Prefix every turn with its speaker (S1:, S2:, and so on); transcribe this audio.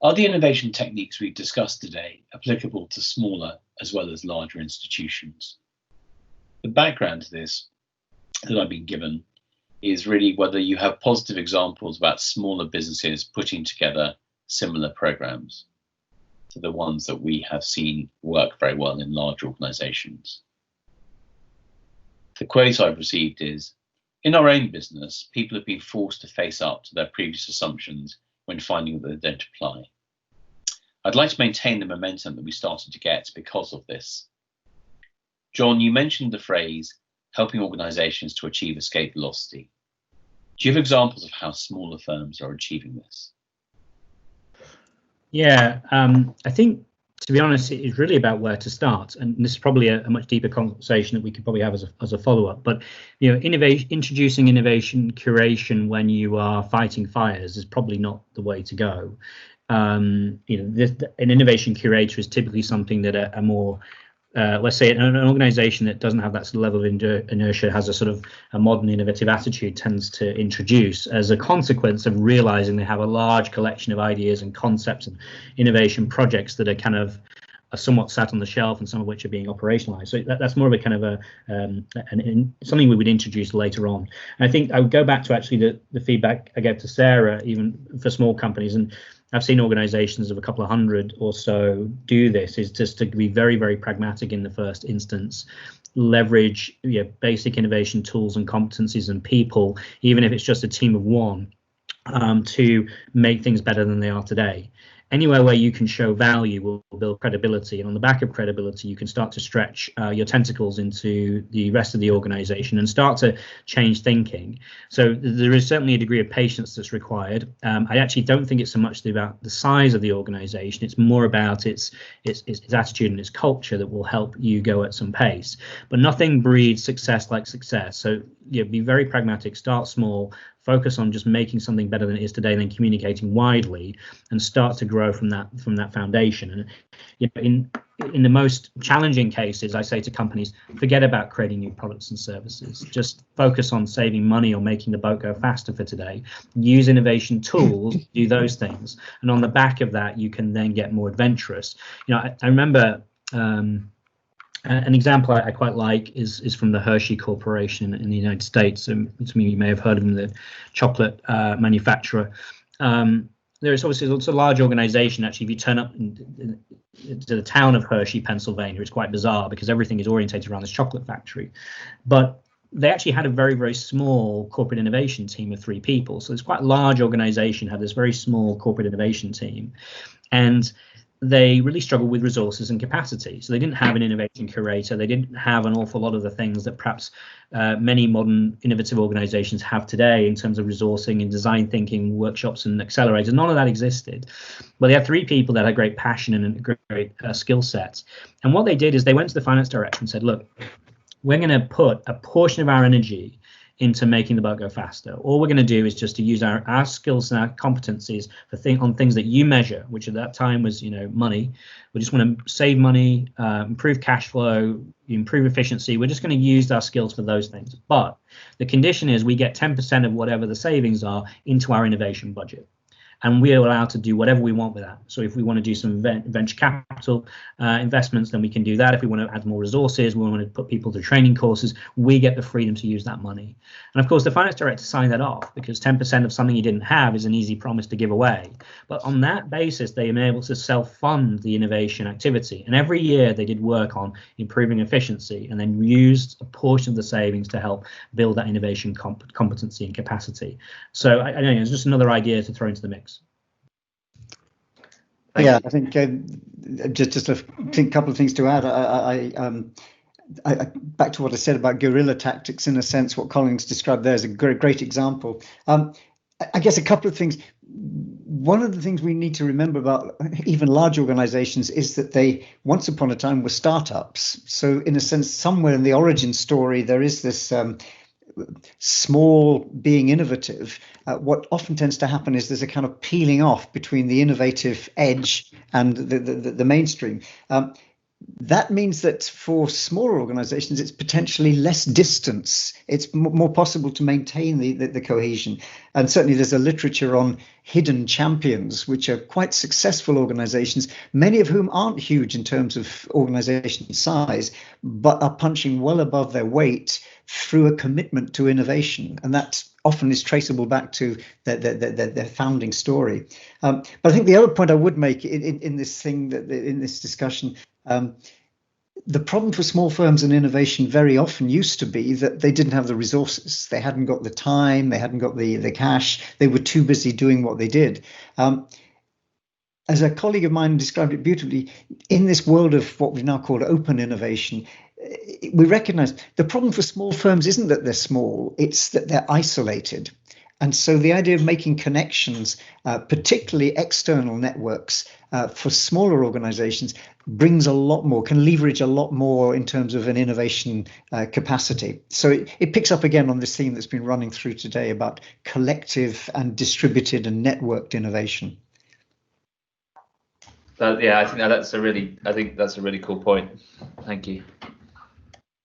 S1: Are the innovation techniques we've discussed today applicable to smaller as well as larger institutions? The background to this that I've been given is really whether you have positive examples about smaller businesses putting together similar programs to the ones that we have seen work very well in large organizations. The quote I've received is, in our own business, people have been forced to face up to their previous assumptions when finding that they don't apply. I'd like to maintain the momentum that we started to get because of this. John, you mentioned the phrase, helping organizations to achieve escape velocity. Do you have examples of how smaller firms are achieving this?
S2: Yeah, I think, to be honest, it's really about where to start, and this is probably a much deeper conversation that we could probably have as a follow-up. But introducing innovation curation when you are fighting fires is probably not the way to go. An innovation curator is typically something that a more let's say an organization that doesn't have that sort of level of inertia, has a sort of a modern innovative attitude, tends to introduce as a consequence of realizing they have a large collection of ideas and concepts and innovation projects that are kind of somewhat sat on the shelf, and some of which are being operationalized. So that's more of a kind of something we would introduce later on. And I think I would go back to actually the feedback I gave to Sarah, even for small companies, and I've seen organizations of a couple of hundred or so do this, is just to be very, very pragmatic in the first instance, leverage basic innovation tools and competencies and people, even if it's just a team of one, to make things better than they are today. Anywhere where you can show value will build credibility, and on the back of credibility, you can start to stretch your tentacles into the rest of the organization and start to change thinking. So there is certainly a degree of patience that's required. I actually don't think it's so much about the size of the organization. It's more about its attitude and its culture that will help you go at some pace. But nothing breeds success like success. So be very pragmatic, start small, focus on just making something better than it is today, and then communicating widely, and start to grow from that foundation. And in the most challenging cases, I say to companies, forget about creating new products and services. Just focus on saving money or making the boat go faster for today. Use innovation tools, do those things, and on the back of that, you can then get more adventurous. I remember. An example I quite like is from the Hershey Corporation in the United States. Some of you may have heard of them, the chocolate manufacturer. There is obviously it's a large organization. Actually, if you turn up to the town of Hershey, Pennsylvania, it's quite bizarre because everything is orientated around this chocolate factory. But they actually had a very, very small corporate innovation team of 3 people. So it's quite a large organization, had this very small corporate innovation team. And they really struggled with resources and capacity. So they didn't have an innovation curator. They didn't have an awful lot of the things that perhaps many modern innovative organizations have today in terms of resourcing and design thinking, workshops and accelerators. None of that existed. But they had 3 people that had great passion and a great skill sets. And what they did is they went to the finance director and said, look, we're going to put a portion of our energy into making the boat go faster. All we're going to do is just to use our skills and our competencies on things that you measure, which at that time was money. We just want to save money, improve cash flow, improve efficiency. We're just going to use our skills for those things. But the condition is we get 10% of whatever the savings are into our innovation budget. And we are allowed to do whatever we want with that. So if we want to do some venture capital investments, then we can do that. If we want to add more resources, we want to put people through training courses, we get the freedom to use that money. And of course, the finance director signed that off because 10% of something you didn't have is an easy promise to give away. But on that basis, they were able to self-fund the innovation activity. And every year they did work on improving efficiency and then used a portion of the savings to help build that innovation competency and capacity. So I know it's just another idea to throw into the mix.
S3: Yeah, I think just a couple of things to add. I back to what I said about guerrilla tactics. In a sense, what Colin's described there is a great example. I guess a couple of things. One of the things we need to remember about even large organizations is that they once upon a time were startups. So in a sense, somewhere in the origin story, there is this small being innovative. What often tends to happen is there's a kind of peeling off between the innovative edge and the mainstream. That means that for smaller organizations, it's potentially less distance. It's more possible to maintain the cohesion. And certainly there's a literature on hidden champions, which are quite successful organizations, many of whom aren't huge in terms of organization size, but are punching well above their weight through a commitment to innovation. And that often is traceable back to their founding story. But I think the other point I would make in this thing, in this discussion, the problem for small firms and innovation very often used to be that they didn't have the resources. They hadn't got the time, they hadn't got the cash, they were too busy doing what they did. As a colleague of mine described it beautifully, in this world of what we've now called open innovation, we recognize the problem for small firms isn't that they're small, it's that they're isolated. And so the idea of making connections, particularly external networks for smaller organizations, brings a lot more, can leverage a lot more in terms of an innovation capacity. So it picks up again on this theme that's been running through today about collective and distributed and networked innovation.
S4: Yeah, I think that's a really cool point. Thank you.